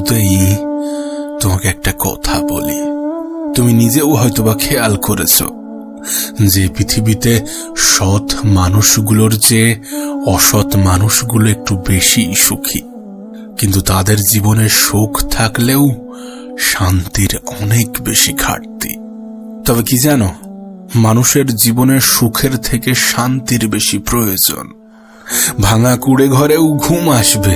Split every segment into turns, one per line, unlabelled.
শুরুতেই তোমাকে একটা কথা বলি। তুমি নিজেও হয়তোবা খেয়াল করেছ যে পৃথিবীতে সৎ মানুষগুলোর চেয়ে অসৎ মানুষগুলো একটু বেশি সুখী, কিন্তু তাদের জীবনে সুখ থাকলেও শান্তির অনেক বেশি ঘাটতি। তবে কি জানো, মানুষের জীবনে সুখের থেকে শান্তির বেশি প্রয়োজন। ভাঙা কুড়ে ঘরেও ঘুম আসবে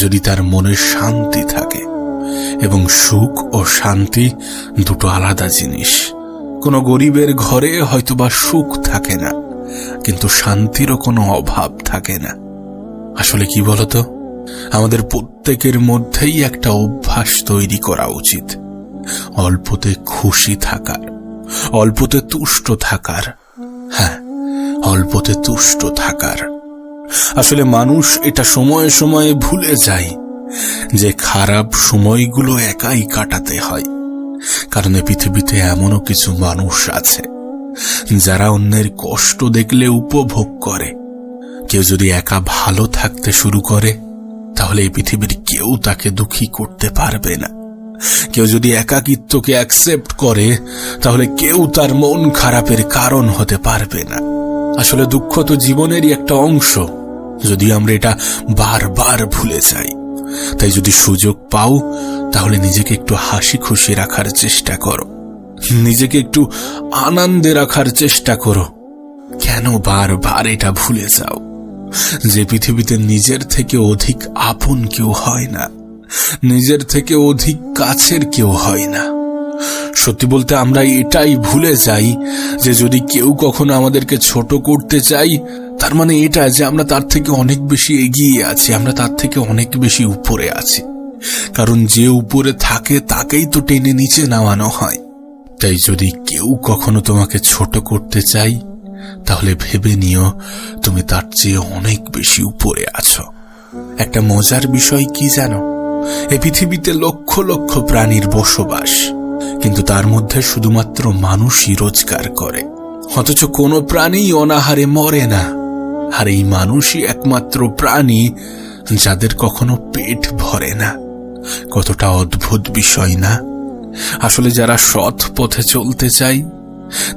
যদি তার মনে শান্তি থাকে, এবং সুখ ও শান্তি দুটো আলাদা জিনিস। কোনো গরিবের ঘরে হয়তোবা সুখ থাকে না, কিন্তু শান্তিরও কোনো অভাব থাকে না। আসলে কি বলতো, আমাদের প্রত্যেকের মধ্যেই একটা অভ্যাস তৈরি করা উচিত, অল্পতে খুশি থাকার, অল্পতে তুষ্ট থাকার। হ্যাঁ, অল্পতে তুষ্ট থাকার। আসলে মানুষ এটা সময়ে সময়ে ভুলে যায় যে খারাপ সময়গুলো একাই কাটাতে হয়। কারণ পৃথিবীতে এমনও কিছু মানুষ আছে যারা অন্যের কষ্ট দেখলে উপভোগ করে। কেউ যদি একা ভালো থাকতে শুরু করে, তাহলে এই পৃথিবীর কেউ তাকে দুঃখী করতে পারবে না। কেউ যদি একাকিত্বকে অ্যাকসেপ্ট করে, তাহলে কেউ তার মন খারাপের কারণ হতে পারবে না। আসলে দুঃখ তো জীবনেরই একটা অংশ, যদি আমরা এটা বারবার ভুলে যাই। তাই যদি সুযোগ পাও, তাহলে নিজেকে একটু হাসি খুশি রাখার চেষ্টা করো, নিজেকে একটু আনন্দে রাখার চেষ্টা করো। কেন বারবার এটা ভুলে যাও যে পৃথিবীতে নিজের থেকে অধিক আপন কেউ হয় না, নিজের থেকে অধিক কাছের কেউ হয় না। সত্যি বলতে আমরা এটাই ভুলে যাই যে যদি কেউ কখনো আমাদেরকে ছোট করতে চাই, তার মানে এটা যে আমরা তার থেকে অনেক বেশি এগিয়ে আছি, আমরা তার থেকে অনেক বেশি উপরে আছি। কারণ যে উপরে থাকে তাকেই তো টেনে নিচে নামানো হয়। তাই যদি কেউ কখনো তোমাকে ছোট করতে চাই, তাহলে ভেবে নিও তুমি তার চেয়ে অনেক বেশি উপরে আছো। একটা মজার বিষয় কি জানো, এই পৃথিবীতে লক্ষ লক্ষ প্রাণীর বসবাস, কিন্তু তার মধ্যে শুধুমাত্র মানুষই রোজগার করে, অথচ কোনো প্রাণী অনাহারে মরে না। আর এই মানুষই একমাত্র প্রাণী যাদের কখনো পেট ভরে না। কতটা অদ্ভুত বিষয় না? আসলে যারা সৎ পথে চলতে চায়,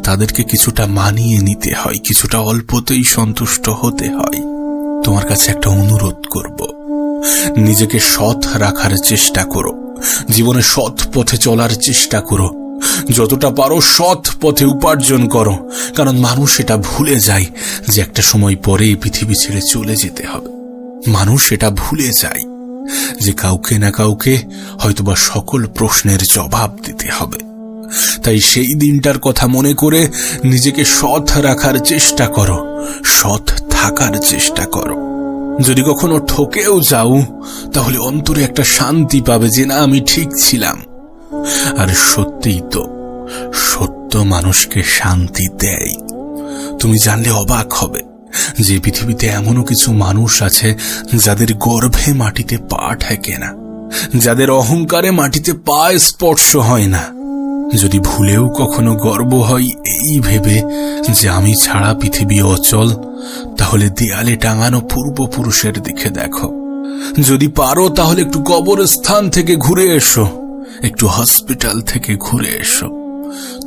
তাদেরকে কিছুটা মানিয়ে নিতে হয়, কিছুটা অল্পতেই সন্তুষ্ট হতে হয়। তোমার কাছে একটা অনুরোধ করব, নিজেকে সৎ রাখার চেষ্টা করো, জীবনে সৎ পথে চলার চেষ্টা করো, যতটা পারো সৎ পথে উপার্জন করো। কারণ মানুষ এটা ভুলে যায় যে একটা সময় পরে এই পৃথিবী ছেড়ে চলে যেতে হবে। মানুষ এটা ভুলে যায় যে কাউকে না কাউকে হয়তোবা সকল প্রশ্নের জবাব দিতে হবে। তাই সেই দিনটার কথা মনে করে নিজেকে সৎ রাখার চেষ্টা করো, সৎ থাকার চেষ্টা করো। যদি কখনো ঠকেও যাও, তাহলে অন্তরে একটা শান্তি পাবে যে না, আমি ঠিক ছিলাম। আর সত্যিই তো, সত্য মানুষকে শান্তি দেয়। তুমি জানলে অবাক হবে যে পৃথিবীতে এমনও কিছু মানুষ আছে যাদের গর্ভে মাটিতে পা ঠেকে না, যাদের অহংকারে মাটিতে পা স্পর্শ হয় না। যদি ভুলেও কখনো গর্ব হয় এই ভেবে যে আমি ছাড়া পৃথিবী অচল, তাহলে দেয়ালে টাঙানো পূর্বপুরুষের দিকে দেখো। যদি পারো তাহলে একটু কবরস্থান থেকে ঘুরে এসো, একটু হসপিটাল থেকে ঘুরে এসো,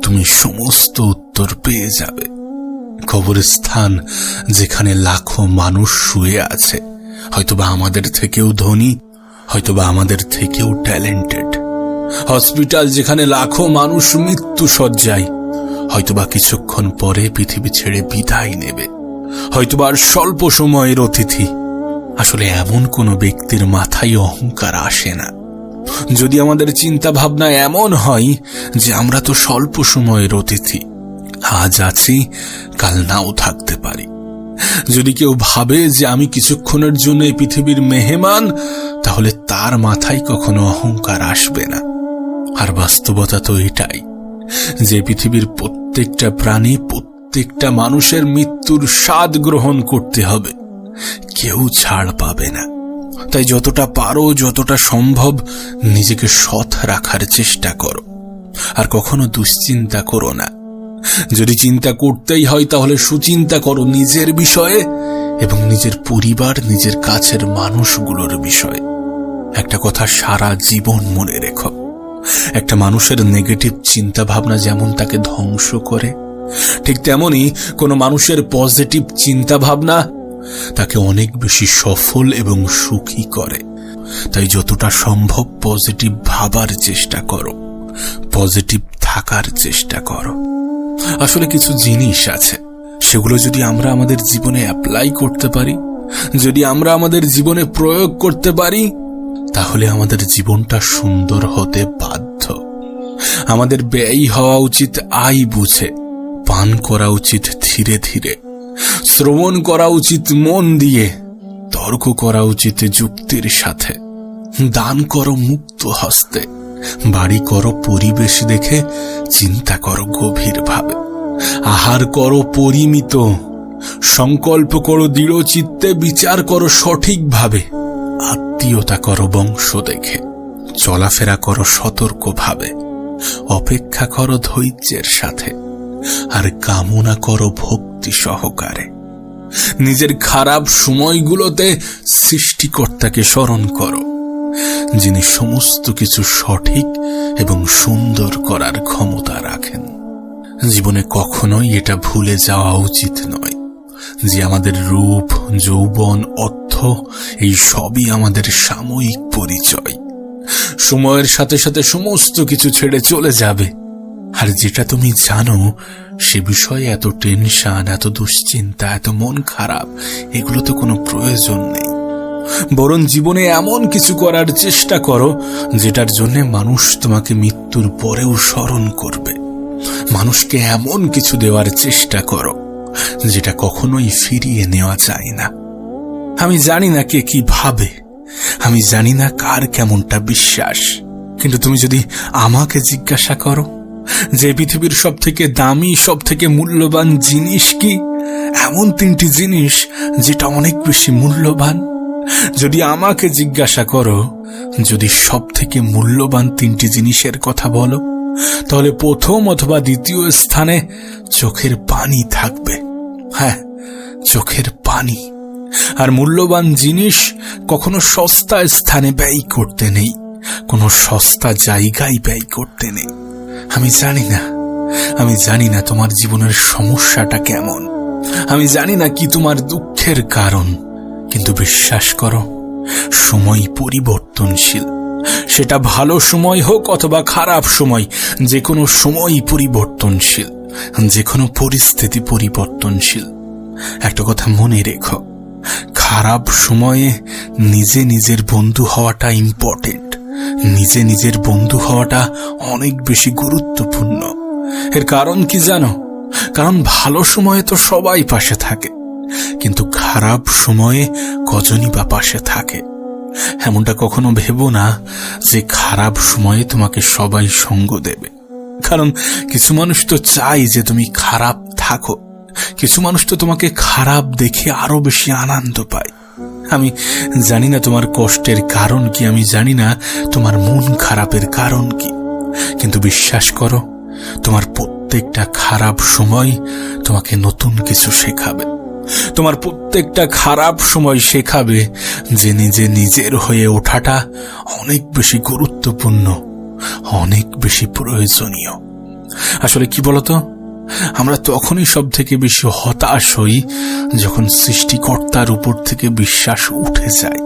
তুমি সমস্ত উত্তর পেয়ে যাবে। কবরস্থান যেখানে লাখো মানুষ শুয়ে আছে, হয়তোবা আমাদের থেকেও ধনী, হয়তোবা আমাদের থেকেও ট্যালেন্টেড। হসপিটাল যেখানে লাখো মানুষ মৃত্যু শয্যায়, হয়তোবা কিছুক্ষণ পরে পৃথিবী ছেড়ে বিদায় নেবে, হয়তোবা আর স্বল্প সময়ের অতিথি। আসলে এমন কোনো ব্যক্তির মাথায় অহংকার আসে না। যদি আমাদের চিন্তা ভাবনা এমন হয় যে আমরা তো স্বল্প সময়ের অতিথি, আজ আছি কাল নাও থাকতে পারি, যদি কেউ ভাবে যে আমি কিছুক্ষণের জন্য এই পৃথিবীর মেহমান, তাহলে তার মাথায় কখনো অহংকার আসবে না। আর বাস্তবতা তো এটাই যে পৃথিবীর প্রত্যেকটা প্রাণী, প্রত্যেকটা মানুষের মৃত্যুর স্বাদ গ্রহণ করতে হবে, কেউ ছাড় পাবে না। তাই যতটা পারো, যতটা সম্ভব নিজেকে সৎ রাখার চেষ্টা করো। আর কখনো দুশ্চিন্তা করো না। যদি চিন্তা করতেই হয় তাহলে সুচিন্তা করো নিজের বিষয়ে এবং নিজের পরিবার, নিজের কাছের মানুষগুলোর বিষয়ে। একটা কথা সারা জীবন মনে রেখো, একটা মানুষের নেগেটিভ চিন্তা ভাবনা যেমন তাকে ধ্বংস করে, ঠিক তেমনি কোনো মানুষের পজিটিভ চিন্তা ভাবনা তাকে অনেক বেশি সফল এবং সুখী করে। তাই যতটা সম্ভব পজিটিভ ভাবার চেষ্টা করো, পজিটিভ থাকার চেষ্টা করো। আসলে কিছু জিনিস আছে, সেগুলো যদি আমরা আমাদের জীবনে অ্যাপ্লাই করতে পারি, যদি আমরা আমাদের জীবনে প্রয়োগ করতে পারি, তাহলে আমাদের জীবনটা সুন্দর হতে বাধ্য। আমাদের ব্যয় হওয়া উচিত আয় বুঝে, পান করা উচিত ধীরে ধীরে, শ্রবণ করা উচিত মন দিয়ে, তর্ক করা উচিত যুক্তির সাথে, দান করো মুক্ত হস্তে, বাড়ি করো পরিবেশ দেখে, চিন্তা করো গভীরভাবে, আহার করো পরিমিত, সংকল্প করো দৃঢ় চিত্তে, বিচার করো সঠিকভাবে, আত্মীয়তা করো বংশ দেখে, চলাফেরা করো সতর্কভাবে, অপেক্ষা করো ধৈর্যের সাথে, আর কামনা করো ভক্তি সহকারে। নিজের খারাপ সময়গুলোতে সৃষ্টিকর্তাকে স্মরণ করো, যিনি সমস্ত কিছু সঠিক এবং সুন্দর করার ক্ষমতা রাখেন। জীবনে কখনোই এটা ভুলে যাওয়া উচিত নয় যে আমাদের রূপ, যৌবন, অর্থ এই সবই আমাদের সাময়িক পরিচয়। সময়ের সাথে সাথে সমস্ত কিছু ছেড়ে চলে যাবে। আর যেটা তুমি জানো সে বিষয়ে এত টেনশন, এত দুশ্চিন্তা, এত মন খারাপ, এগুলো তো কোনো প্রয়োজন নেই। বরং জীবনে এমন কিছু করার চেষ্টা করো যেটার জন্য মানুষ তোমাকে মৃত্যুর পরেও স্মরণ করবে। মানুষকে এমন কিছু দেওয়ার চেষ্টা করো যেটা কখনোই ফিরিয়ে নেওয়া যায় না। আমি জানি না কে কি ভাবে, আমি জানি না কার কেমনটা বিশ্বাস, কিন্তু তুমি যদি আমাকে জিজ্ঞাসা করো যে পৃথিবীর সব থেকে দামি, সব থেকে মূল্যবান জিনিস কি, এমন 3টি জিনিস যেটা অনেক বেশি মূল্যবান, যদি আমাকে জিজ্ঞাসা করো যদি সব থেকে মূল্যবান 3টি জিনিসের কথা বলো, তাহলে প্রথম অথবা দ্বিতীয় স্থানে চোখের পানি থাকবে। হ্যাঁ, চোখের পানি। আর মূল্যবান জিনিস কখনো সস্তা স্থানে ব্যয় করতে নেই, কোনো সস্তা জায়গায় ব্যয় করতে নেই। আমি জানি না তোমার জীবনের সমস্যাটা কেমন, আমি জানি না কি তোমার দুঃখের কারণ, কিন্তু বিশ্বাস করো সময় পরিবর্তনশীল। সেটা ভালো সময় হোক অথবা খারাপ সময়, যে কোনো সময়ই পরিবর্তনশীল, যে কোনো পরিস্থিতি পরিবর্তনশীল। একটা কথা মনে রেখো, খারাপ সময়ে নিজে নিজের বন্ধু হওয়াটা ইম্পর্টেন্ট, নিজে নিজের বন্ধু হওয়াটা অনেক বেশি গুরুত্বপূর্ণ। এর কারণ কি জানো? কারণ ভালো সময়ে তো সবাই পাশে থাকে, কিন্তু খারাপ সময়ে কজনই বা পাশে থাকে। এমনটা কখনো ভেবো না যে খারাপ সময়ে তোমাকে সবাই সঙ্গ দেবে, কারণ কিছু মানুষ তো চায় যে তুমি খারাপ থাকো, কিছু মানুষ তো তোমাকে খারাপ দেখে আরো বেশি আনন্দ পায়। আমি জানি না তোমার কষ্টের কারণ কি, আমি জানি না তোমার মন খারাপের কারণ কি, কিন্তু বিশ্বাস করো তোমার প্রত্যেকটা খারাপ সময় তোমাকে নতুন কিছু শেখাবে। তোমার প্রত্যেকটা খারাপ সময় শেখাবে যে নিজের হয়ে ওঠাটা অনেক বেশি গুরুত্বপূর্ণ, অনেক বেশি প্রয়োজনীয়। আসলে কি বলতো, আমরা তখনই সব থেকে বেশি হতাশ হই যখন সৃষ্টিকর্তার উপর থেকে বিশ্বাস উঠে যায়।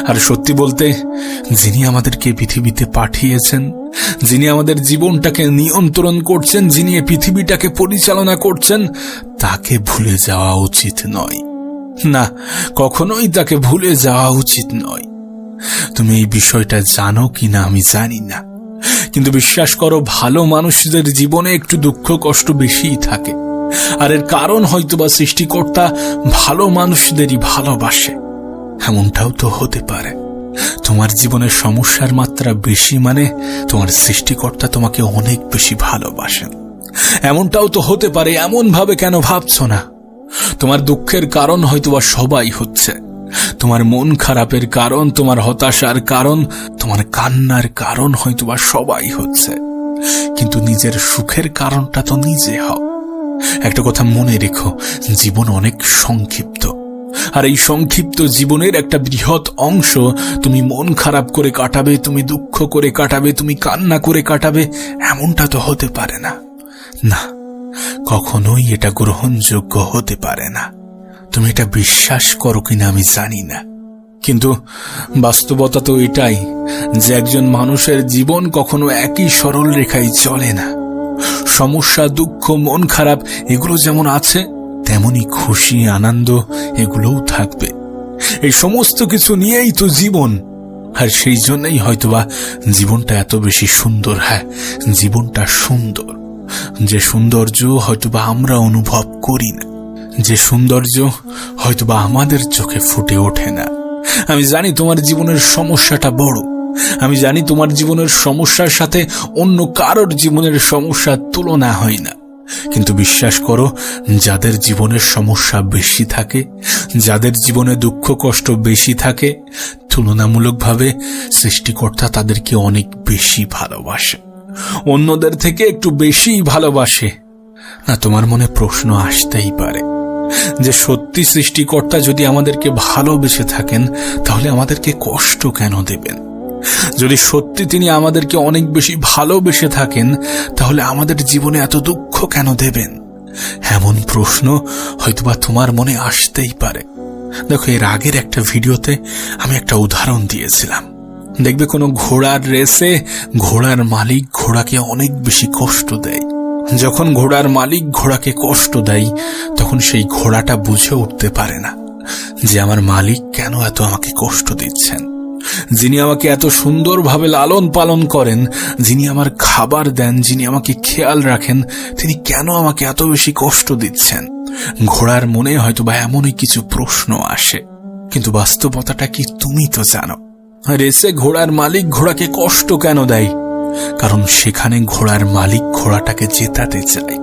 আর সত্যি বলতে, যিনি আমাদেরকে পৃথিবীতে পাঠিয়েছেন, যিনি আমাদের জীবনটাকে নিয়ন্ত্রণ করছেন, যিনি এই পৃথিবীটাকে পরিচালনা করছেন, তাকে ভুলে যাওয়া উচিত নয়। না, কখনোই তাকে ভুলে যাওয়া উচিত নয়। তুমি এই বিষয়টা জানো কিনা আমি জানি না, কিন্তু বিশ্বাস করো ভালো মানুষদের জীবনে একটু দুঃখ কষ্ট বেশিই থাকে। আর এর কারণ হয়তোবা সৃষ্টিকর্তা ভালো মানুষদেরই ভালোবাসে। এমনটাও তো হতে পারে তোমার জীবনের সমস্যার মাত্রা বেশি মানে তোমার সৃষ্টিকর্তা তোমাকে অনেক বেশি ভালোবাসেন। এমনটাও তো হতে পারে, এমন ভাবে কেন ভাবছো না? তোমার দুঃখের কারণ হয়তোবা সবাই হচ্ছে, তোমার মন খারাপের কারণ, তোমার হতাশার কারণ, তোমার কান্নার কারণ হয়তোবা সবাই হচ্ছে, কিন্তু নিজের সুখের কারণটা তো নিজে হও। একটা কথা মনে রেখো, জীবন অনেক সংক্ষিপ্ত, আর এই সংক্ষিপ্ত জীবনের একটা বৃহৎ অংশ তুমি মন খারাপ করে কাটাবে, তুমি দুঃখ করে কাটাবে, তুমি কান্না করে কাটাবে, এমনটা তো হতে পারে না। না, কখনোই এটা গ্রহণযোগ্য হতে পারে না। তুমি এটা বিশ্বাস করো কিনা আমি জানি না, কিন্তু বাস্তবতা তো এটাই যে একজন মানুষের জীবন কখনো একই সরল রেখায় চলে না। সমস্যা, দুঃখ, মন খারাপ এগুলো যেমন আছে, তেমনি খুশি, আনন্দ এগুলোও থাকবে। এই সমস্ত কিছু নিয়েই তো জীবন। আর সেই জন্যই হয়তোবা জীবনটা এত বেশি সুন্দর। হ্যাঁ, জীবনটা সুন্দর, যে সৌন্দর্য হয়তোবা আমরা অনুভব করি না, যে সৌন্দর্য হয়তোবা আমাদের চোখে ফুটে ওঠে না। আমি জানি তোমার জীবনের সমস্যাটা বড়, আমি জানি তোমার জীবনের সমস্যার সাথে অন্য কারোর জীবনের সমস্যার তুলনা হয় না, কিন্তু বিশ্বাস করো, যাদের জীবনের সমস্যা বেশি থাকে, যাদের জীবনে দুঃখ কষ্ট বেশি থাকে, তুলনামূলকভাবে সৃষ্টিকর্তা তাদেরকে অনেক বেশি ভালোবাসে, অন্যদের থেকে একটু বেশি ভালোবাসে। না, তোমার মনে প্রশ্ন আসতেই পারে যে সত্যি সৃষ্টিকর্তা যদি আমাদেরকে ভালোবেসে থাকেন তাহলে আমাদেরকে কষ্ট কেন দেবেন? যদি সত্যি তিনি আমাদেরকে অনেক বেশি ভালোবেসে থাকেন তাহলে আমাদের জীবনে এত দুঃখ কেন দেবেন? এমন প্রশ্ন হয়তোবা তোমার মনে আসতেই পারে। দেখো, এর আগের একটা ভিডিওতে আমি একটা উদাহরণ দিয়েছিলাম। দেখবে কোনো ঘোড়ার রেসে ঘোড়ার মালিক ঘোড়াকে অনেক বেশি কষ্ট দেয়। যখন ঘোড়ার মালিক ঘোড়াকে কষ্ট দেয় তখন সেই ঘোড়াটা বুঝে উঠতে পারে না যে আমার মালিক কেন এত আমাকে কষ্ট দিচ্ছেন। যিনি আমাকে এত সুন্দরভাবে লালন পালন করেন, যিনি আমার খাবার দেন, যিনি আমাকে খেয়াল রাখেন, তিনি কেন আমাকে এত বেশি কষ্ট দিচ্ছেন? ঘোড়ার মনে হয়তোবা এমনই কিছু প্রশ্ন আসে। কিন্তু বাস্তবতাটা কি তুমি তো জানো। রেসে ঘোড়ার মালিক ঘোড়াকে কষ্ট কেন দেয়? কারণ সেখানে ঘোড়ার মালিক ঘোড়াটাকে জেতাতে চায়।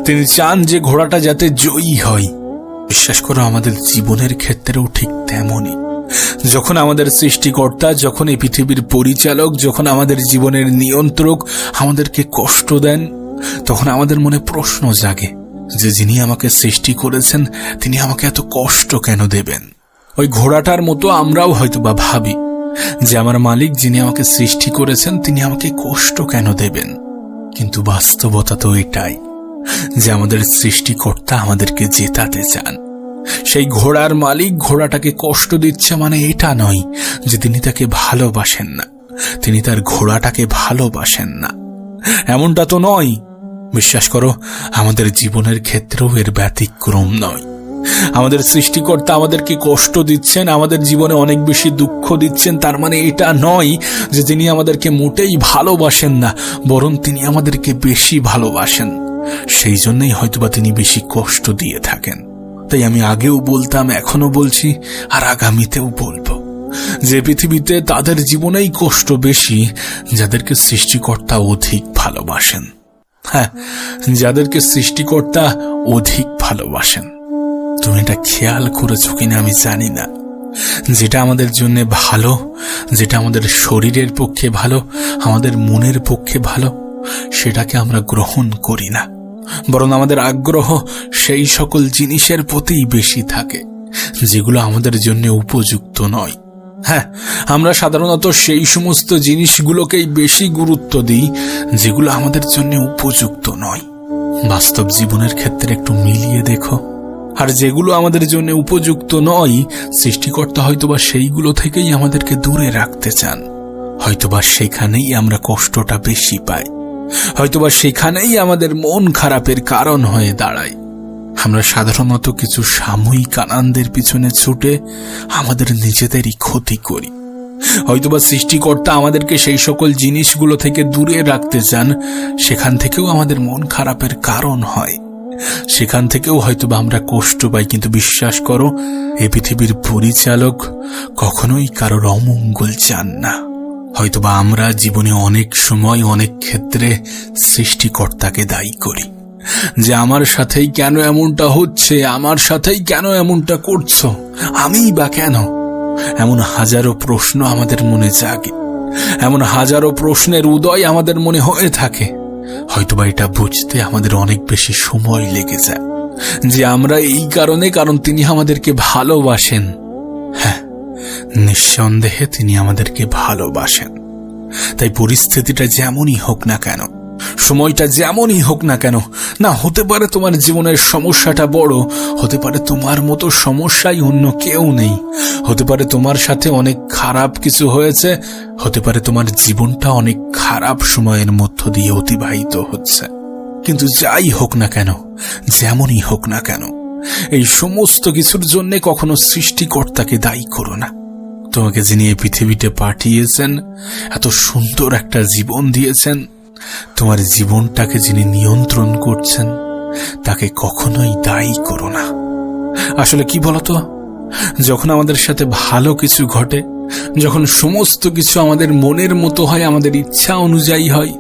তিনি চান যে ঘোড়াটা যাতে জয়ী হয়। বিশ্বাস করো, আমাদের জীবনের ক্ষেত্রেও ঠিক তেমনই। যখন আমাদের সৃষ্টিকর্তা, যখন এই পৃথিবীর পরিচালক, যখন আমাদের জীবনের নিয়ন্ত্রক আমাদেরকে কষ্ট দেন, তখন আমাদের মনে প্রশ্ন জাগে যে যিনি আমাকে সৃষ্টি করেছেন তিনি আমাকে এত কষ্ট কেন দেবেন? ওই ঘোড়াটার মতো আমরাও হয়তোবা ভাবি যে আমার মালিক যিনি আমাকে সৃষ্টি করেছেন তিনি আমাকে কষ্ট কেন দেবেন? কিন্তু বাস্তবতা তো এটাই যে আমাদের সৃষ্টিকর্তা আমাদেরকে জেতাতে চান। সেই ঘোড়ার মালিক ঘোড়াটাকে কষ্ট দিচ্ছে মানে এটা নয় যে তিনি তাকে ভালোবাসেন না, তিনি তার ঘোড়াটাকে ভালোবাসেন না, এমনটা তো নয়। বিশ্বাস করো, আমাদের জীবনের ক্ষেত্রেও এর ব্যতিক্রম নয়। আমাদের সৃষ্টিকর্তা আমাদেরকে কষ্ট দিচ্ছেন, আমাদের জীবনে অনেক বেশি দুঃখ দিচ্ছেন, তার মানে এটা নয় যে তিনি আমাদেরকে মোটেই ভালোবাসেন না, বরং তিনি আমাদেরকে বেশি ভালোবাসেন। সেই জন্যই হয়তোবা তিনি বেশি কষ্ট দিয়ে থাকেন। তাই আমি আগেও বলতাম, এখনো বলছি, আর আগামীতেও বলবো যে পৃথিবীতে তাদের জীবনেই কষ্ট বেশি যাদেরকে সৃষ্টিকর্তা অধিক ভালোবাসেন। হ্যাঁ, যাদেরকে সৃষ্টিকর্তা অধিক ভালোবাসেন। তুমি এটা খেয়াল করেছো কিনা আমি জানি না। যেটা আমাদের জন্য ভালো, যেটা আমাদের শরীরের পক্ষে ভালো, আমাদের মনের পক্ষে ভালো, সেটাকে আমরা গ্রহণ করি না, বরং আমাদের আগ্রহ সেই সকল জিনিসের প্রতিই বেশি থাকে যেগুলো আমাদের জন্য উপযুক্ত নয়। হ্যাঁ, আমরা সাধারণত সেই সমস্ত জিনিসগুলোকেই বেশি গুরুত্ব দিই যেগুলো আমাদের জন্য উপযুক্ত নয়। বাস্তব জীবনের ক্ষেত্রে একটু মিলিয়ে দেখো। আর যেগুলো আমাদের জন্য উপযুক্ত নয়, সৃষ্টিকর্তা হয়তোবা সেইগুলো থেকেই আমাদেরকে দূরে রাখতে চান। হয়তোবা সেখানেই আমরা কষ্টটা বেশি পাই, হয়তোবা সেখানেই আমাদের মন খারাপের কারণ হয়ে দাঁড়ায়। আমরা সাধারণত কিছু সাময়িক আনন্দের পিছনে ছুটে আমাদের নিজেদেরই ক্ষতি করি। হয়তোবা সৃষ্টিকর্তা আমাদেরকে সেই সকল জিনিসগুলো থেকে দূরে রাখতে চান, সেখান থেকেও আমাদের মন খারাপের কারণ হয়, সেখান থেকেও হয়তোবা আমরা কষ্ট পাই। কিন্তু বিশ্বাস করো, এই পৃথিবীর পরিচালক কখনোই কারোর অমঙ্গল চান না। হয়তোবা আমরা জীবনে অনেক সময় অনেক ক্ষেত্রে সৃষ্টিকর্তাকে দায়ী করি যে আমার সাথেই কেন এমনটা হচ্ছে, আমার সাথেই কেন এমনটা করছো, আমিই বা কেন? এমন হাজারো প্রশ্ন আমাদের মনে জাগে, এমন হাজারো প্রশ্নের উদয় আমাদের মনে হয়ে থাকে। হয়তোবা এটা বুঝতে আমাদের অনেক বেশি সময় লেগে যায়, যে আমরা এই কারণ তিনি আমাদেরকে ভালোবাসেন। হ্যাঁ, নিঃসন্দেহে তিনি আমাদেরকে ভালোবাসেন। তাই পরিস্থিতিটা যেমনই হোক না কেন, সময়টা যেমনই হোক না কেন, না হতে পারে তোমার জীবনের সমস্যাটা বড়, হতে পারে তোমার মতো সমস্যাই অন্য কেউ নেই, হতে পারে তোমার সাথে অনেক খারাপ কিছু হয়েছে, হতে পারে তোমার জীবনটা অনেক খারাপ সময়ের মধ্য দিয়ে অতিবাহিত হচ্ছে। কিন্তু যাই হোক না কেন, যেমনই হোক না কেন, এই সমস্ত কিছুর জন্য কখনো সৃষ্টিকর্তাকে দায়ী করো না। তোমাকে যিনি এই পৃথিবীতে পাঠিয়েছেন, এত সুন্দর একটা জীবন দিয়েছেন, তোমার জীবনটাকে যিনি নিয়ন্ত্রণ করছেন, তাকে কখনোই দায়ী করো না। আসলে কি বলতো, যখন আমাদের সাথে ভালো কিছু ঘটে, যখন সমস্ত কিছু আমাদের মনের মতো হয়, আমাদের ইচ্ছা অনুযায়ী হয়,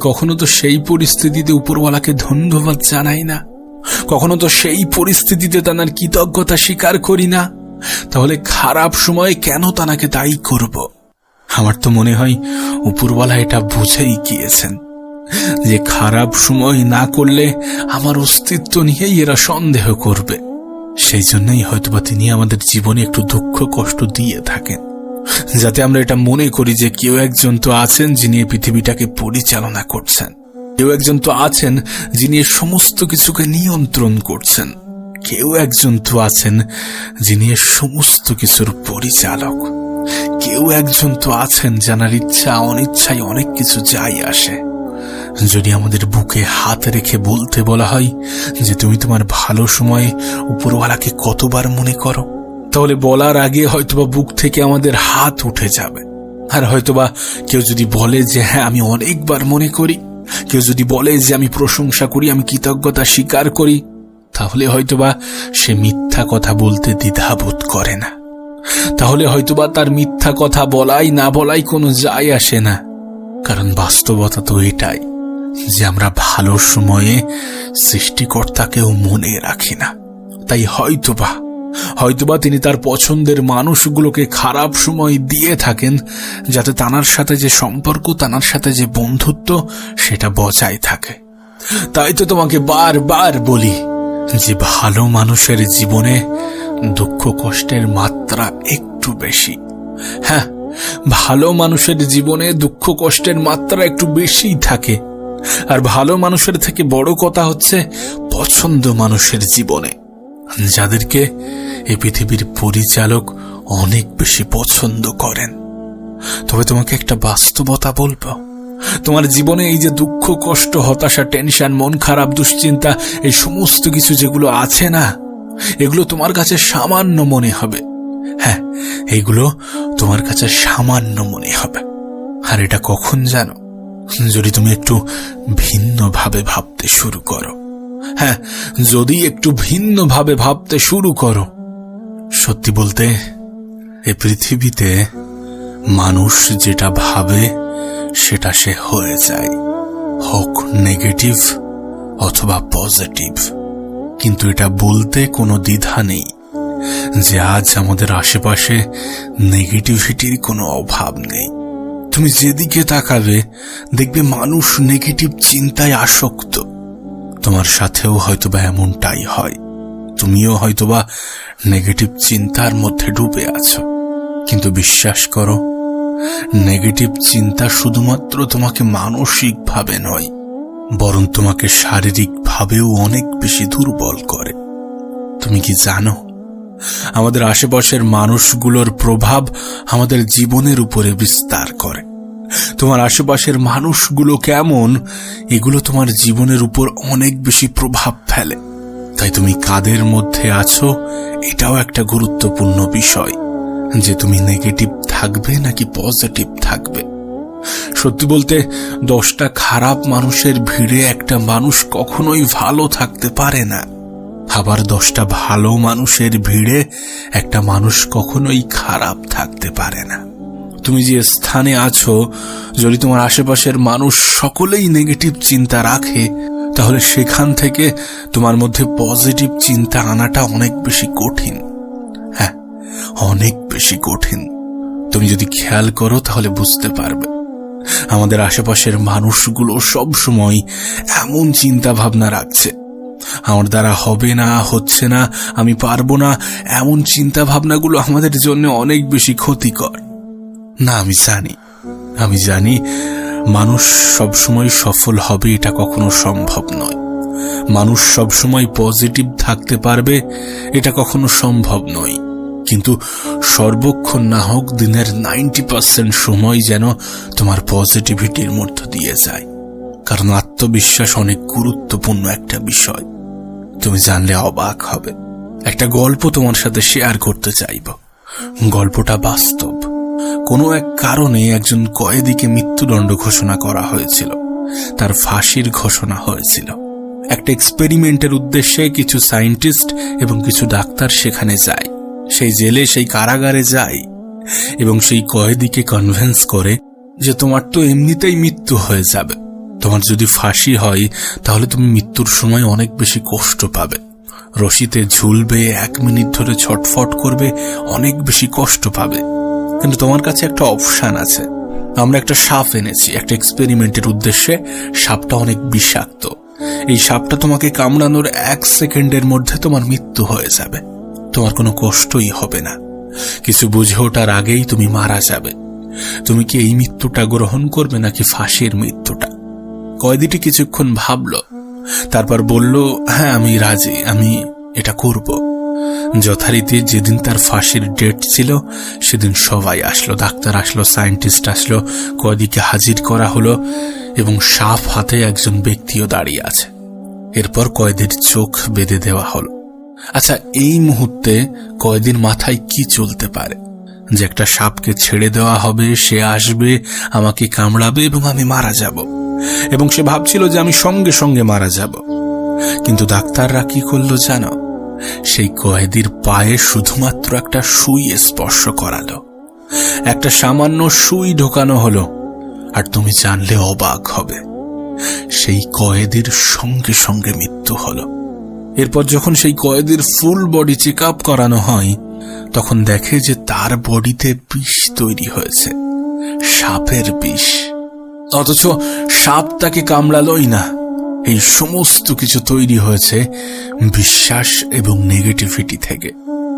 কখনো তো সেই পরিস্থিতিতে উপরওয়ালাকে ধন্যবাদ জানাই না, কখনো তো সেই পরিস্থিতিতে তার কৃতজ্ঞতা স্বীকার করি না। তাহলে খারাপ সময়ে কেন তাকে দায়ী করব? আমার তো মনে হয় উপরওয়ালা এটা বুঝেই গিয়েছেন যে খারাপ সময় না করলে আমার অস্তিত্ব নিয়েই এরা সন্দেহ করবে। সেই জন্যই হয়তোবা তিনি আমাদের জীবনে একটু দুঃখ কষ্ট দিয়ে থাকেন, যাতে আমরা এটা মনে করি যে কেউ একজন তো আছেন যিনি এই পৃথিবীটাকে পরিচালনা করছেন, কেউ একজন তো আছেন যিনি সমস্ত কিছুকে নিয়ন্ত্রণ করছেন, কেউ একজন তো আছেন যিনি সমস্ত কিছুর পরিচালক, কেউ একজন তো আছেন যার ইচ্ছা অনিচ্ছায় অনেক কিছু যায় আসে। যদি আমাদের বুকে হাত রেখে বলতে বলা হয় যে তুমি তোমার ভালো সময়ে উপরওয়ালাকে কতবার মনে করো, তাহলে বলার আগে হয়তোবা বুক থেকে আমাদের হাত উঠে যাবে। আর হয়তোবা কেউ যদি বলে যে হ্যাঁ আমি অনেকবার মনে করি, কেউ যদি বলে যে আমি প্রশংসা করি, আমি কৃতজ্ঞতা স্বীকার করি, তাহলে হয়তোবা সে মিথ্যা কথা বলতে দ্বিধাবোধ করে না। তাহলে হয়তোবা তার মিথ্যা কথা বলাই না বলাই কোনো যায় আসে না। কারণ বাস্তবতা তো এটাই যে আমরা ভালো সময়ে সৃষ্টিকর্তাকেও মনে রাখি না। তাই হয়তোবা তিনি তার পছন্দের মানুষগুলোকে খারাপ সময় দিয়ে থাকেন, যাতে তানার সাথে যে সম্পর্ক, তানার সাথে যে বন্ধুত্ব, সেটা বজায় থাকে। তাই তো তোমাকে বারবার বলি যে ভালো মানুষের জীবনে দুঃখ কষ্টের মাত্রা একটু বেশি। হ্যাঁ, ভালো মানুষের জীবনে দুঃখ কষ্টের মাত্রা একটু বেশিই থাকে। আর ভালো মানুষের থেকে বড় কথা হচ্ছে পছন্দ মানুষের জীবনে, যাদেরকে এই পৃথিবীর পরিচালক অনেক বেশি পছন্দ করেন। তবে তোমাকে একটা বাস্তবতা বলবো, তোমার জীবনে এই যে দুঃখ কষ্ট, হতাশা, টেনশন, মন খারাপ, দুশ্চিন্তা, এই সমস্ত কিছু যেগুলো আছে না, এগুলো তোমার কাছে সামান্য মনে হবে। হ্যাঁ, এইগুলো তোমার কাছে সামান্য মনে হবে। আর এটা কখন জানো? যদি তুমি একটু ভিন্নভাবে ভাবতে শুরু করো। হ্যাঁ, যদি একটু ভিন্নভাবে ভাবতে শুরু করো। সত্যি বলতে এই পৃথিবীতে মানুষ যেটা ভাবে সেটা সে হয়ে যায়, হোক নেগেটিভ অথবা পজিটিভ। কিন্তু এটা বলতে কোনো দ্বিধা নেই যে আজ আমাদের আশেপাশে নেগেটিভিটির কোনো অভাব নেই। তুমি যেদিকে তাকাবে দেখবে মানুষ নেগেটিভ চিন্তায় আসক্ত। তোমার সাথেও হয়তোবা এমনটাই হয়, তুমিও হয়তোবা নেগেটিভ চিন্তার মধ্যে ডুবে আছো। কিন্তু বিশ্বাস করো, নেগেটিভ চিন্তা শুধুমাত্র তোমাকে মানসিকভাবে নয়, বরং তোমাকে শারীরিকভাবেও অনেক বেশি দুর্বল করে। তুমি কি জানো, আমাদের আশেপাশের মানুষগুলোর প্রভাব আমাদের জীবনের উপরে বিস্তার করে। তোমার আশেপাশের মানুষগুলো কেমন, এগুলো তোমার জীবনের উপর অনেক বেশি প্রভাব ফেলে। তাই তুমি কাদের মধ্যে আছো, এটাও একটা গুরুত্বপূর্ণ বিষয়, যে তুমি নেগেটিভ থাকবে নাকি পজিটিভ থাকবে। সত্যি বলতে 10টা খারাপ মানুষের ভিড়ে একটা মানুষ কখনোই ভালো থাকতে পারে না। আবার 10টা ভালো মানুষের ভিড়ে একটা মানুষ কখনোই খারাপ থাকতে পারে না। তুমি যে স্থানে আছো, যদি তোমার আশেপাশের মানুষ সকলেই নেগেটিভ চিন্তা রাখে, তাহলে সেখান থেকে তোমার মধ্যে পজিটিভ চিন্তা আনাটা অনেক বেশি কঠিন। হ্যাঁ, অনেক বেশি কঠিন। তুমি যদি খেয়াল করো তাহলে বুঝতে পারবে আমাদের আশেপাশের মানুষগুলো সব সময় এমন চিন্তা ভাবনা রাখছে আমার দ্বারা হবে না, হচ্ছে না, আমি পারবো না, এমন চিন্তা ভাবনাগুলো আমাদের জন্য অনেক বেশি ক্ষতিকর। না, আমি জানি মানুষ সবসময় সফল হবে এটা কখনো সম্ভব নয়। মানুষ সবসময় পজিটিভ থাকতে পারবে এটা কখনো সম্ভব নয়। কিন্তু সর্বক্ষণ না হোক দিনের 90% সময় যেন তোমার পজিটিভিটির মধ্য দিয়ে যায়। কারণ আত্মবিশ্বাস অনেক গুরুত্বপূর্ণ একটা বিষয়। তুমি জানলে অবাক হবে। একটা গল্প তোমার সাথে শেয়ার করতে চাইব। গল্পটা বাস্তব। কোনো এক কারণে একজন কয়েদিকে মৃত্যুদণ্ড ঘোষণা করা হয়েছিল। তার ফাঁসির ঘোষণা হয়েছিল। একটা এক্সপেরিমেন্টের উদ্দেশ্যে কিছু সায়েন্টিস্ট এবং কিছু ডাক্তার সেখানে যায়, সেই জেলে, সেই কারাগারে যায় এবং সেই কয়েদিকে কনভিন্স করে যে তোমার তো এমনিতেই মৃত্যু হয়ে যাবে, তোমার যদি ফাঁসি হয় তাহলে তুমি মৃত্যুর সময় অনেক বেশি কষ্ট পাবে, রশিতে ঝুলবে, 1 মিনিট ধরে ছটফট করবে, অনেক বেশি কষ্ট পাবে। কিন্তু তোমার কাছে একটা অপশন আছে। আমরা একটা সাপ এনেছি একটা এক্সপেরিমেন্টের উদ্দেশ্যে। সাপটা অনেক বিষাক্ত। এই সাপটা তোমাকে কামড়ানোর 1 সেকেন্ডের মধ্যে তোমার মৃত্যু হয়ে যাবে। তোমার কোনো কষ্টই হবে না। কিছু বুঝে ওঠার আগেই তুমি মারা যাবে। তুমি কি এই মৃত্যুটা গ্রহণ করবে নাকি ফাঁসির মৃত্যুটা? কয়েদিটি কিছুক্ষণ ভাবল, তারপর বলল, হ্যাঁ, আমি রাজি, আমি এটা করব। যথারীতি যেদিন তার ফাঁসির ডেট ছিল সেদিন সবাই আসলো, ডাক্তার আসলো, সায়েন্টিস্ট আসলো, কয়েদিকে হাজির করা হলো এবং সাপ হাতে একজন ব্যক্তিও দাঁড়িয়ে আছে। এরপর কয়েদির চোখ বেঁধে দেওয়া হলো। আচ্ছা, এই মুহূর্তে কয়েদির মাথায় কি চলতে পারে? যে একটা সাপকে ছেড়ে দেওয়া হবে, সে আসবে, আমাকে কামড়াবে এবং আমি মারা যাব। এবং সে ভাবছিল যে আমি সঙ্গে সঙ্গে মারা যাব। কিন্তু ডাক্তাররা কি করলো জানো? সেই কয়েদির পায়ে শুধুমাত্র একটা সুই স্পর্শ করালো, একটা সামান্য সুই ঢোকানো হলো। আর তুমি জানলে অবাক হবে, সেই কয়েদির সঙ্গে সঙ্গে মৃত্যু হলো। এরপর যখন সেই কয়েদির ফুল বডি চেক আপ করানো হয় তখন দেখে যে তার বডিতে বিষ তৈরি হয়েছে, সাপের বিষ। অথচ সাপ তাকে কামড়ালোই না। এই সমস্ত কিছু তৈরি হয়েছে বিশ্বাস এবং নেগেটিভিটি থেকে।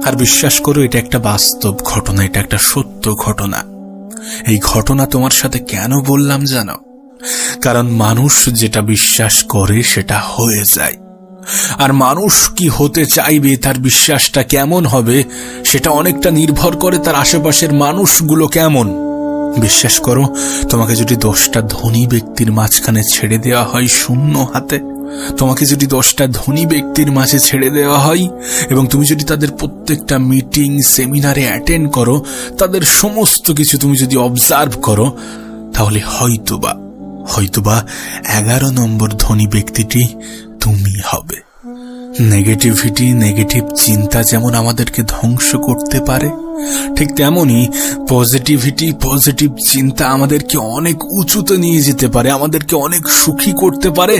আর বিশ্বাস করো, এটা একটা বাস্তব ঘটনা, এটা একটা সত্য ঘটনা। এই ঘটনা তোমার সাথে কেন বললাম জানো? কারণ মানুষ যেটা বিশ্বাস করে সেটা হয়ে যায়। আর মানুষ কি হতে চাইবে, তার বিশ্বাসটা কেমন হবে, সেটা অনেকটা নির্ভর করে তার আশেপাশের মানুষগুলো কেমন। বিশ্বাস করো, তোমাকে যদি 10টা ধনী ব্যক্তির মাঝখানে ছেড়ে দেওয়া হয় শূন্য হাতে, তোমাকে যদি 10টা ধনী ব্যক্তির মাঝে ছেড়ে দেওয়া হয় এবং তুমি যদি তাদের প্রত্যেকটা মিটিং, সেমিনারে অ্যাটেন্ড করো, তাদের সমস্ত কিছু তুমি যদি অবজার্ভ করো, তাহলে হয়তোবা 11 নম্বর ধনী ব্যক্তিটি তুমি হবে। নেগেটিভিটি, নেগেটিভ চিন্তা যেমন আমাদেরকে ধ্বংস করতে পারে, ঠিক তেমনি পজিটিভিটি, পজিটিভ চিন্তা আমাদেরকে অনেক উঁচুতে নিয়ে যেতে পারে, আমাদেরকে অনেক সুখী করতে পারে,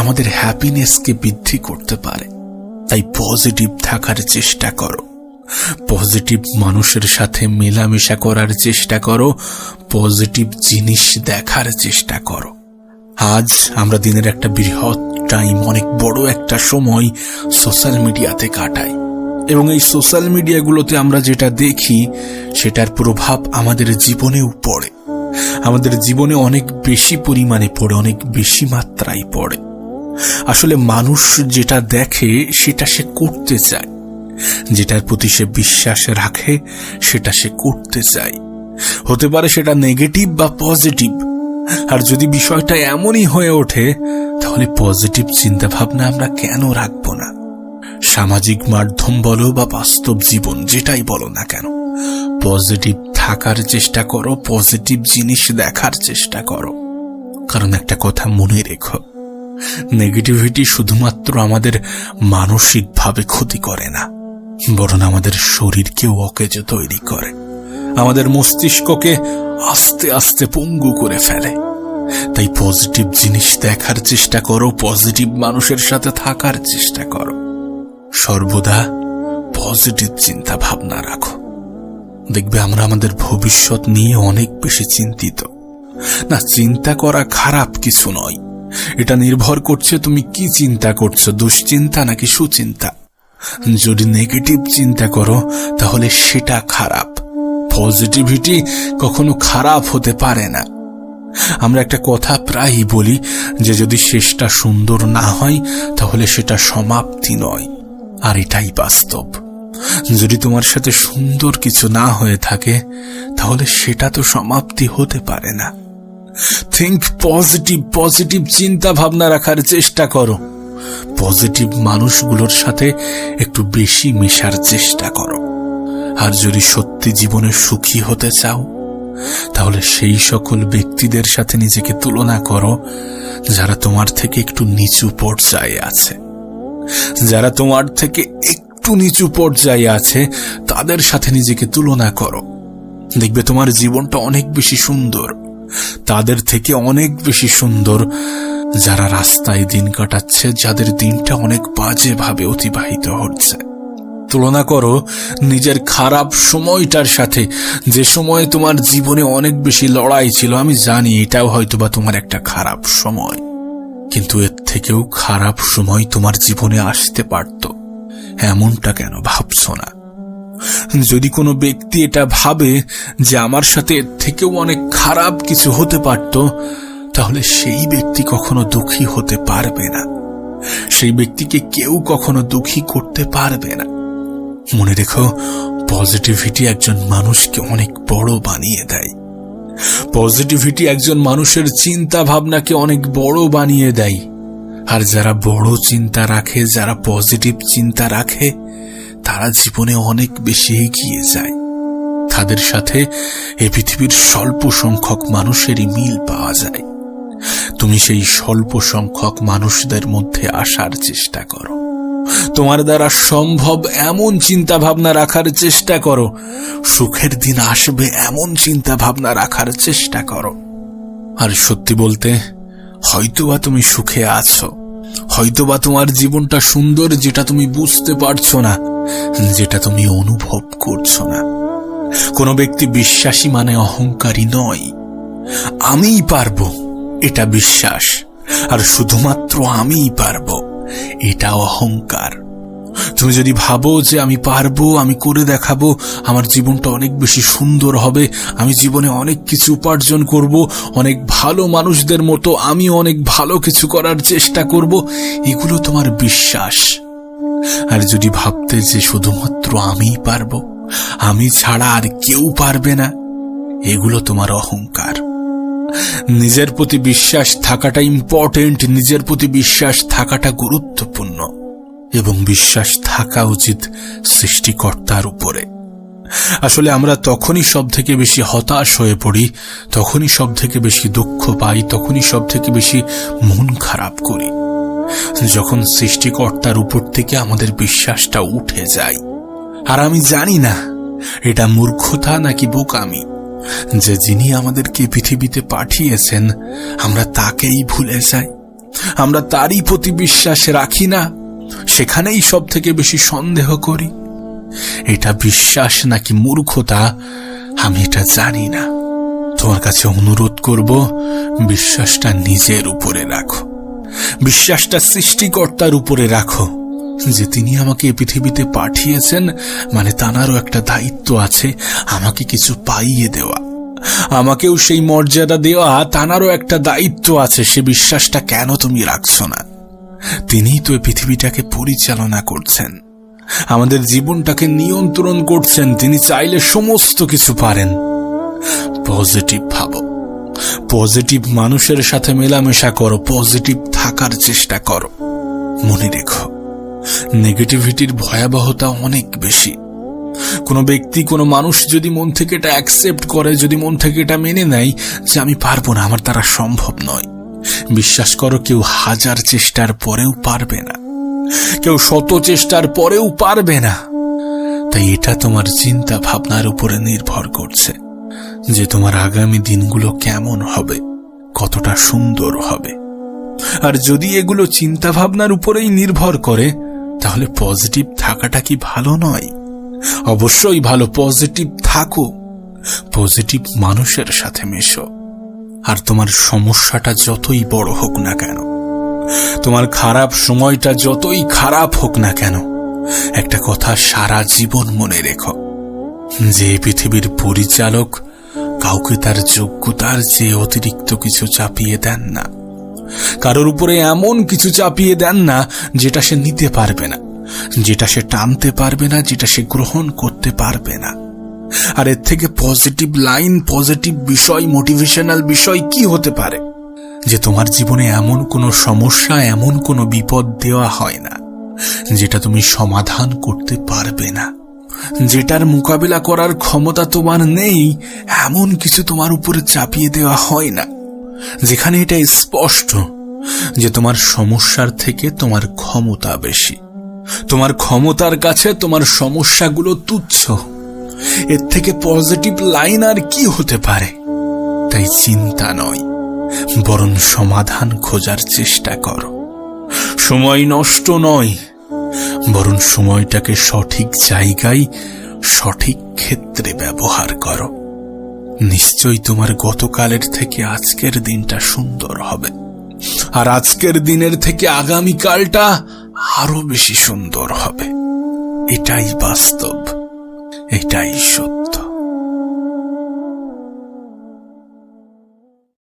আমাদের হ্যাপিনেসকে বৃদ্ধি করতে পারে। তাই পজিটিভ থাকার চেষ্টা করো, পজিটিভ মানুষের সাথে মেলামেশা করার চেষ্টা করো, পজিটিভ জিনিস দেখার চেষ্টা করো। আজ আমরা দিনের একটা বৃহৎ টাইম, অনেক বড় একটা সময় সোশ্যাল মিডিয়াতে কাটাই এবং এই সোশ্যাল মিডিয়াগুলোতে আমরা যেটা দেখি সেটার প্রভাব আমাদের জীবনেও পড়ে, আমাদের জীবনে অনেক বেশি পরিমাণে পড়ে, অনেক বেশি মাত্রায় পড়ে। আসলে মানুষ যেটা দেখে সেটা সে করতে চায়, যেটার প্রতি সে বিশ্বাস রাখে সেটা সে করতে চায়। হতে পারে সেটা নেগেটিভ বা পজিটিভ। আর যদি বিষয়টা এমনই হয়ে ওঠে তাহলে পজিটিভ চিন্তা ভাবনা আমরা কেন রাখবো না? সামাজিক মাধ্যম বলো বা বাস্তব জীবন, যেটাই বলো না কেন, পজিটিভ থাকার চেষ্টা করো, পজিটিভ জিনিস দেখার চেষ্টা করো। কারণ একটা কথা মনে রেখো, নেগেটিভিটি শুধুমাত্র আমাদের মানসিকভাবে ক্ষতি করে না, বরং আমাদের শরীরকেও অকেজো তৈরি করে, আমাদের মস্তিষ্ককে আস্তে আস্তে পঙ্গু করে ফেলে। তাই পজিটিভ জিনিস দেখার চেষ্টা করো, পজিটিভ মানুষের সাথে থাকার চেষ্টা করো, সর্বদা পজিটিভ চিন্তা ভাবনা রাখো। দেখবে আমরা আমাদের ভবিষ্যৎ নিয়ে অনেক বেশি চিন্তিত। না, চিন্তা করা খারাপ কিছু নয়, এটা নির্ভর করছে তুমি কি চিন্তা করছো, দুশ্চিন্তা নাকি সুচিন্তা। যদি নেগেটিভ চিন্তা করো তাহলে সেটা খারাপ। পজিটিভিটি কখনো খারাপ হতে পারে না। আমরা একটা কথা প্রায়ই বলি যে যদি শেষটা সুন্দর না হয় তাহলে সেটা সমাপ্তি নয়, আর এটাই বাস্তব। যদি তোমার সাথে সুন্দর কিছু না হয়ে থাকে তাহলে সেটা তো সমাপ্তি হতে পারে না। থিঙ্ক পজিটিভ, পজিটিভ চিন্তা ভাবনা রাখার চেষ্টা করো। পজিটিভ মানুষগুলোর সাথে একটু বেশি মেশার চেষ্টা করো। আর যদি সত্যি জীবনে সুখী হতে চাও তাহলে সেই সকল ব্যক্তিদের সাথে নিজেকে তুলনা করো যারা তোমার থেকে একটু নিচু পর্যায়ে আছে। যারা তোমার থেকে একটু নিচু পর্যায়ে আছে তাদের সাথে নিজেকে তুলনা করো। দেখবে তোমার জীবনটা অনেক বেশি সুন্দর, তাদের থেকে অনেক বেশি সুন্দর যারা রাস্তায় দিন কাটাচ্ছে, যাদের দিনটা অনেক বাজেভাবে অতিবাহিত হচ্ছে। তুলনা করো নিজের খারাপ সময়টার সাথে, যে সময়ে তোমার জীবনে অনেক বেশি লড়াই ছিল। আমি জানি এটাও হয়তোবা তোমার একটা খারাপ সময়, কিন্তু এর থেকেও খারাপ সময় তোমার জীবনে আসতে পারত। এমনটা কেন ভাবছো না? যদি কোনো ব্যক্তি এটা ভাবে যে আমার সাথে এর থেকেও অনেক খারাপ কিছু হতে পারত, তাহলে সেই ব্যক্তি কখনো দুঃখী হতে পারবে না। সেই ব্যক্তিকে কেউ কখনো দুঃখী করতে পারবে না। মনে রেখো, পজিটিভিটি একজন মানুষকে অনেক বড় বানিয়ে দেয়। পজিটিভিটি একজন মানুষের চিন্তা ভাবনাকে অনেক বড় বানিয়ে দেয়। আর যারা বড় চিন্তা রাখে, যারা পজিটিভ চিন্তা রাখে, তারা জীবনে অনেক বেশি এগিয়ে যায়। তাদের সাথে এই পৃথিবীর স্বল্প সংখ্যক মানুষেরই মিল পাওয়া যায়। তুমি সেই স্বল্প সংখ্যক মানুষদের মধ্যে আসার চেষ্টা করো। তোমার দ্বারা সম্ভব এমন চিন্তা ভাবনা রাখার চেষ্টা করো। সুখের দিন আসবে এমন চিন্তা ভাবনা রাখার চেষ্টা করো। আর সত্যি বলতে, হয়তোবা তুমি সুখে আছো, হয়তোবা তোমার জীবনটা সুন্দর, যেটা তুমি বুঝতে পারছো না, যেটা তুমি অনুভব করছো না। কোনো ব্যক্তি বিশ্বাসী মানে অহংকারী নয়। আমিই পারবো, এটা বিশ্বাস। আর শুধুমাত্র আমিই পারবো, এটা অহংকার। তুমি যদি ভাবো যে আমি পারবো, আমি করে দেখাবো, আমার জীবনটা অনেক বেশি সুন্দর হবে, আমি জীবনে অনেক কিছু উপার্জন করব, অনেক ভালো মানুষদের মতো আমি অনেক ভালো কিছু করার চেষ্টা করব, এগুলো তোমার বিশ্বাস। আর যদি ভাবতে যে শুধুমাত্র আমিই পারবো, আমি ছাড়া আর কেউ পারবে না, এগুলো তোমার অহংকার। নিজের প্রতি বিশ্বাস থাকাটা ইম্পর্টেন্ট, নিজের প্রতি বিশ্বাস থাকাটা গুরুত্বপূর্ণ, এবং বিশ্বাস থাকা উচিত সৃষ্টিকর্তার উপরে। আসলে আমরা তখনই সব থেকে বেশি হতাশ হয়ে পড়ি, তখনই সব থেকে বেশি দুঃখ পাই, তখনই সব থেকে বেশি মন খারাপ করি, যখন সৃষ্টিকর্তার উপর থেকে আমাদের বিশ্বাসটা উঠে যায়। আর আমি জানি না এটা মূর্খতা নাকি বোকামি, যে যিনি আমাদেরকে পৃথিবীতে পাঠিয়েছেন আমরা তাকেই ভুলে যাই, আমরা তারই প্রতি বিশ্বাস রাখি না, সেখানেই সব থেকে বেশি সন্দেহ করি। এটা বিশ্বাস নাকি মূর্খতা আমি এটা জানি না। তোমার কাছে অনুরোধ করব, বিশ্বাসটা নিজের উপরে রাখো, বিশ্বাসটা সৃষ্টিকর্তার উপরে রাখো, যে তিনি আমাকে পৃথিবীতে পাঠিয়েছেন, মানে তাঁরও একটা দায়িত্ব আছে আমাকে কিছু পাইয়ে দেওয়া, আমাকেও সেই মর্যাদা দেওয়া, তাঁরও একটা দায়িত্ব আছে। সে বিশ্বাসটা কেন তুমি রাখছো না? তিনিই তো পৃথিবীটাকে পরিচালনা করছেন, আমাদের জীবনটাকে নিয়ন্ত্রণ করছেন। তিনি চাইলে সমস্ত কিছু পারেন। পজিটিভ ভাবো, পজিটিভ মানুষের সাথে মেলামেশা করো, পজিটিভ থাকার চেষ্টা করো। মনে রেখো, নেগেটিভিটির ভয়াবহতা অনেক বেশি। কোনো ব্যক্তি, কোনো মানুষ যদি মন থেকে এটা অ্যাকসেপ্ট করে, যদি মন থেকে এটা মেনে নেয় যে আমি পারবো না, আমার দ্বারা সম্ভব নয়, বিশ্বাস করো কেউ 1000 চেষ্টার পরেও পারবে না, কেউ 100 চেষ্টার পরেও পারবে না। তাই এটা তোমার চিন্তা ভাবনার উপরে নির্ভর করছে যে তোমার আগামী দিনগুলো কেমন হবে, কতটা সুন্দর হবে। আর যদি এগুলো চিন্তা ভাবনার উপরেই নির্ভর করে, তাহলে পজিটিভ থাকাটা কি ভালো নয়? অবশ্যই ভালো। পজিটিভ থাকো, পজিটিভ মানুষের সাথে মেশো। আর তোমার সমস্যাটা যতই বড় হোক না কেন, তোমার খারাপ সময়টা যতই খারাপ হোক না কেন, একটা কথা সারা জীবন মনে রেখো, যে পৃথিবীর পরিচালক কাউকে তার যোগ্যতার চেয়ে অতিরিক্ত কিছু চাপিয়ে দেন না। কারোর উপরে এমন কিছু চাপিয়ে দেন না যেটা সে নিতে পারবে না, যেটা সে টানতে পারবে না, যেটা সে গ্রহণ করতে পারবে না। আর এর থেকে পজিটিভ লাইন, পজিটিভ বিষয়, মোটিভেশনাল বিষয় কি হতে পারে? যে তোমার জীবনে এমন কোনো সমস্যা, এমন কোনো বিপদ দেওয়া হয় না যেটা তুমি সমাধান করতে পারবে না, যেটার মোকাবিলা করার ক্ষমতা তোমার নেই, এমন কিছু তোমার উপরে চাপিয়ে দেওয়া হয় না যেখানে এটা স্পষ্ট যে তোমার সমস্যার থেকে তোমার ক্ষমতা বেশি, তোমার ক্ষমতার কাছে তোমার সমস্যাগুলো তুচ্ছ। এর থেকে পজিটিভ লাইন আর কি হতে পারে? তাই চিন্তা নয়, বরং সমাধান খোঁজার চেষ্টা করো। সময় নষ্ট নয়, বরং সময়টাকে সঠিক জায়গায়, সঠিক ক্ষেত্রে ব্যবহার করো। নিশ্চয়ই তোমার গতকালের থেকে আজকের দিনটা সুন্দর হবে, আর আজকের দিনের থেকে আগামীকালটা আরো বেশি সুন্দর হবে। এটাই বাস্তব, এটাই সত্য।